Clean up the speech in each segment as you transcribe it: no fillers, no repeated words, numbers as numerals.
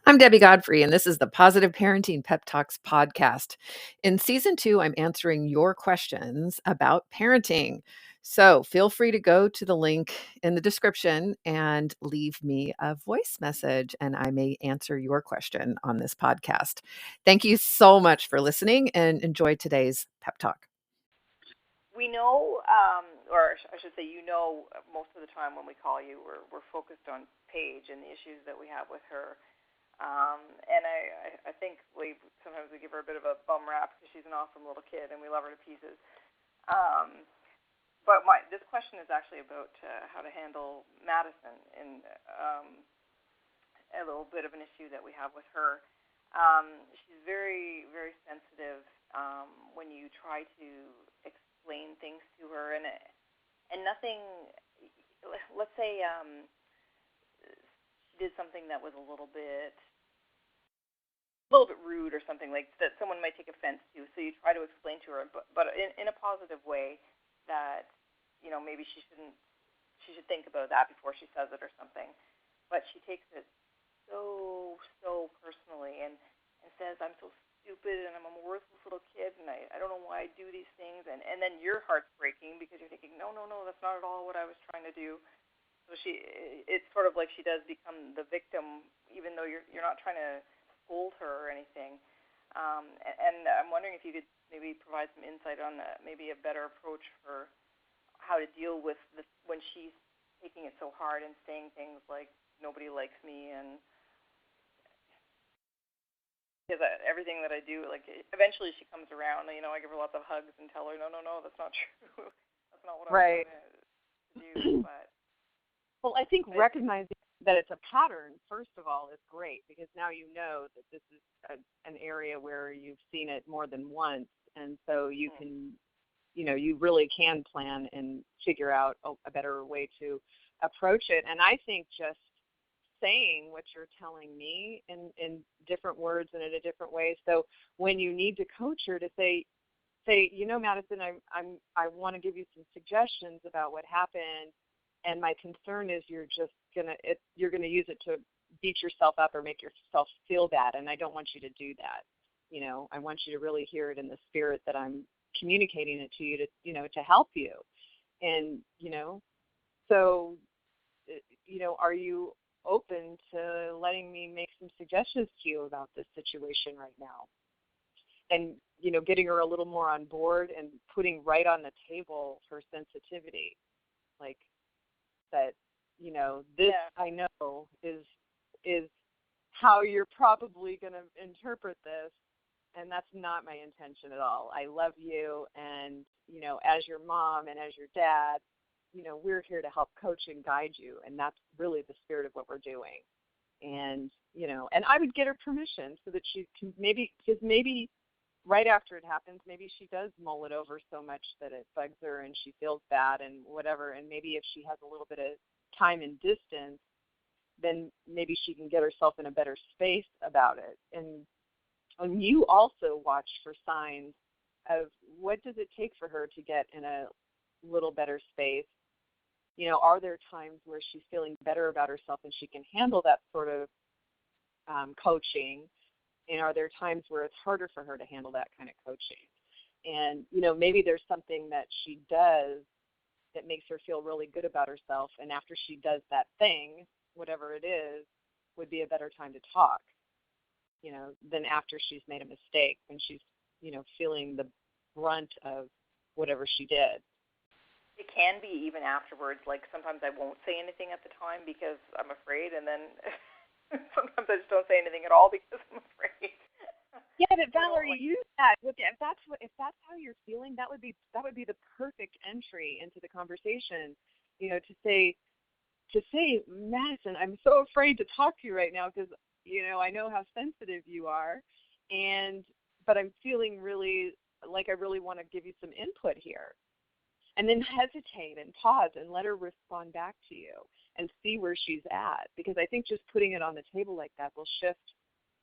I'm Debbie Godfrey, and this is the Positive Parenting Pep Talks podcast. In season 2, I'm answering your questions about parenting. So feel free to go to the link in the description and leave me a voice message, and I may answer your question on this podcast. Thank you so much for listening and enjoy today's pep talk. We know, or I should say, most of the time when we call you, we're focused on Paige and the issues that we have with her. And I think sometimes we give her a bit of a bum rap because she's an awesome little kid and we love her to pieces. Um, but this question is actually about how to handle Madison and a little bit of an issue that we have with her. She's very, very sensitive when you try to explain things to her, and nothing. Let's say she did something that was a little bit rude or something like that someone might take offense to. So you try to explain to her, but in a positive way that maybe she should think about that before she says it or something. But she takes it so personally and says, I'm so stupid and I'm a worthless little kid and I don't know why I do these things, and then your heart's breaking because you're thinking, no, that's not at all what I was trying to do. So it's sort of like she does become the victim, even though you're not trying to scold her or anything. And I'm wondering if you could maybe provide some insight on maybe a better approach for how to deal with this when she's taking it so hard and saying things like nobody likes me, and because everything that I do, like eventually she comes around. I give her lots of hugs and tell her, no, that's not true. That's not what I was Right. trying to do. But Well, I think recognizing that it's a pattern, first of all, is great because now you know that this is an area where you've seen it more than once, and so you can, you really can plan and figure out a better way to approach it. And I think just saying what you're telling me in different words and in a different way. So when you need to coach her to say, Madison, I want to give you some suggestions about what happened, and my concern is you're gonna use it to beat yourself up or make yourself feel bad, and I don't want you to do that. I want you to really hear it in the spirit that I'm communicating it to you to help you. And so are you open to letting me make some suggestions to you about this situation right now? And getting her a little more on board and putting right on the table her sensitivity, like that. This I know is how you're probably going to interpret this, and that's not my intention at all. I love you, and as your mom and as your dad, we're here to help coach and guide you, and that's really the spirit of what we're doing. And and I would get her permission so that she can because maybe right after it happens, maybe she does mull it over so much that it bugs her and she feels bad and whatever. And maybe if she has a little bit of time and distance, then maybe she can get herself in a better space about it. And you also watch for signs of what does it take for her to get in a little better space. Are there times where she's feeling better about herself and she can handle that sort of coaching? And are there times where it's harder for her to handle that kind of coaching? And, maybe there's something that she does that makes her feel really good about herself. And after she does that thing, whatever it is, would be a better time to talk, than after she's made a mistake, when she's, feeling the brunt of whatever she did. it can be even afterwards. Like sometimes I won't say anything at the time because I'm afraid, and then sometimes I just don't say anything at all because I'm afraid. Yeah, but Valerie, use that. If that's how you're feeling, that would be the perfect entry into the conversation. To say, Madison, I'm so afraid to talk to you right now because I know how sensitive you are, but I'm feeling really like I really want to give you some input here. And then hesitate and pause and let her respond back to you and see where she's at. Because I think just putting it on the table like that will shift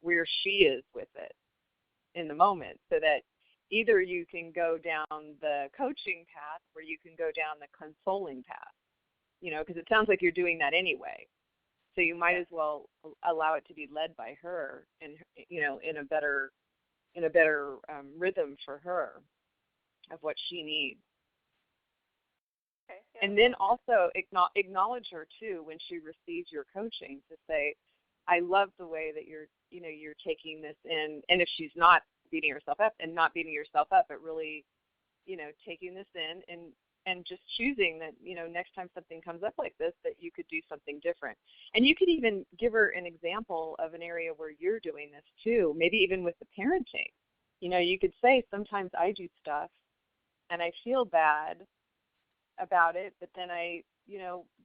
where she is with it in the moment, so that either you can go down the coaching path or you can go down the consoling path, because it sounds like you're doing that anyway. So you might as well allow it to be led by her, and in a better rhythm for her of what she needs. Okay. Yeah. And then also acknowledge her too when she receives your coaching, to say, I love the way that you're taking this in. And if she's not beating herself up, but really, taking this in and just choosing that, next time something comes up like this, that you could do something different. And you could even give her an example of an area where you're doing this too, maybe even with the parenting. You could say, sometimes I do stuff and I feel bad about it, but then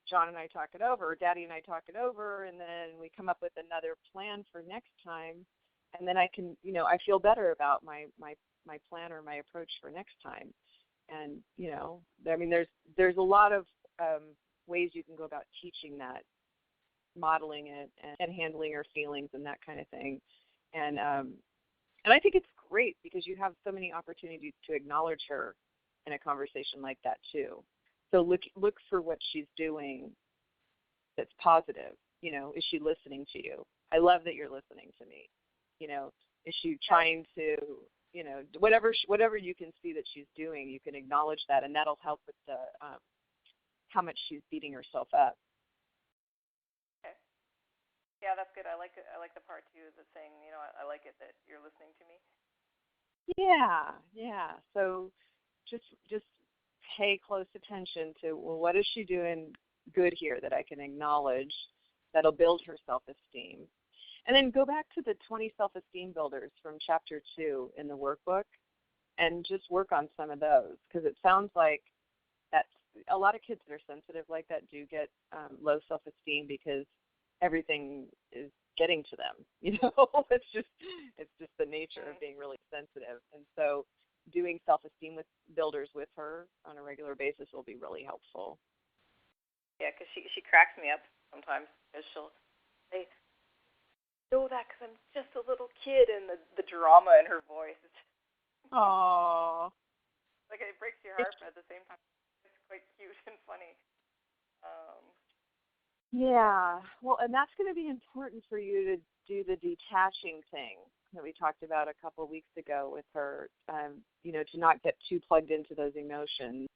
John and I talk it over, or Daddy and I talk it over, and then we come up with another plan for next time, and then I can, I feel better about my plan or my approach for next time. And I mean, there's a lot of ways you can go about teaching that, modeling it, and handling her feelings and that kind of thing. And I think it's great because you have so many opportunities to acknowledge her in a conversation like that too. So look for what she's doing that's positive. Is she listening to you? I love that you're listening to me. Is she trying to, whatever you can see that she's doing, you can acknowledge that, and that'll help with the how much she's beating herself up. Okay. Yeah, that's good. I like it. I like the part too, the saying, I like it that you're listening to me. Yeah. So just pay close attention to, well, what is she doing good here that I can acknowledge that'll build her self-esteem. And then go back to the 20 self-esteem builders from chapter 2 in the workbook and just work on some of those, because it sounds like that's a lot of kids that are sensitive like that do get low self-esteem because everything is getting to them. It's just the nature of being really sensitive. And so doing self-esteem with builders with her on a regular basis will be really helpful. Yeah, because she cracks me up sometimes, because she'll say, know that because I'm just a little kid, and the drama in her voice. Aww. Like, it breaks your heart, but at the same time, it's quite cute and funny. Yeah. Well, and that's going to be important for you to do the detaching thing that we talked about a couple of weeks ago with her, to not get too plugged into those emotions.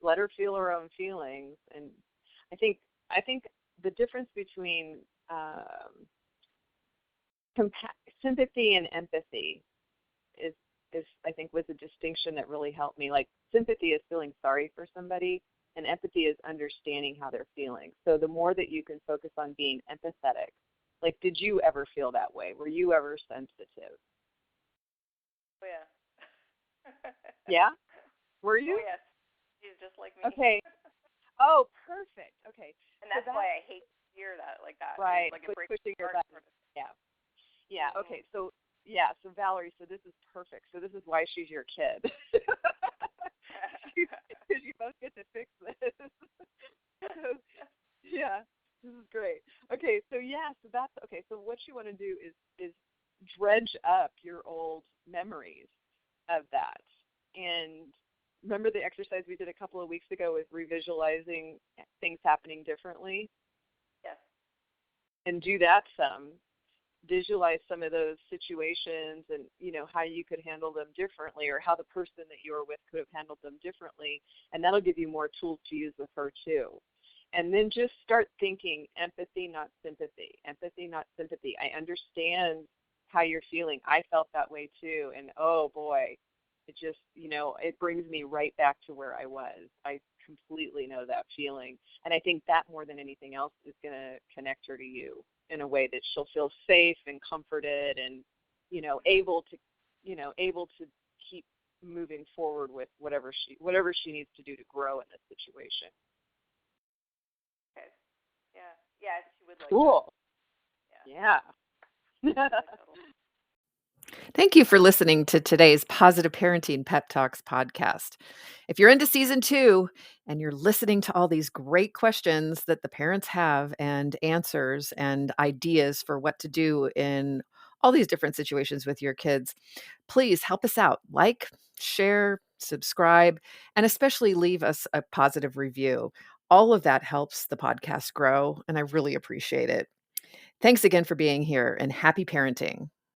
Let her feel her own feelings. And I think the difference between sympathy and empathy is I think was a distinction that really helped me. Like, sympathy is feeling sorry for somebody, and empathy is understanding how they're feeling. So the more that you can focus on being empathetic, like, did you ever feel that way? Were you ever sensitive? Oh, yeah. Yeah? Were you? Oh, yes. She's just like me. Okay. Oh, perfect. Okay. And that's why I hate to hear that like that. Right. Like, it breaks pushing your your heart. button. Yeah. Yeah. Mm-hmm. Okay. So Valerie, so this is perfect. So this is why she's your kid. Because you both get to fix this. So, yeah, this is great. Okay, so that's okay. So what you want to do is dredge up your old memories of that. And remember the exercise we did a couple of weeks ago with revisualizing things happening differently? Yes. And do that some. Visualize some of those situations and, how you could handle them differently, or how the person that you were with could have handled them differently. And that'll give you more tools to use with her too. And then just start thinking empathy, not sympathy. Empathy, not sympathy. I understand how you're feeling. I felt that way too. And oh boy, it just, it brings me right back to where I was. I completely know that feeling. And I think that more than anything else is going to connect her to you in a way that she'll feel safe and comforted and, able to keep moving forward with whatever she needs to do to grow in this situation. Okay. Yeah, she would like cool. That. Yeah. Thank you for listening to today's Positive Parenting Pep Talks podcast. If you're into season 2 and you're listening to all these great questions that the parents have and answers and ideas for what to do in all these different situations with your kids, please help us out. Like, share, subscribe, and especially leave us a positive review. All of that helps the podcast grow, and I really appreciate it. Thanks again for being here, and happy parenting.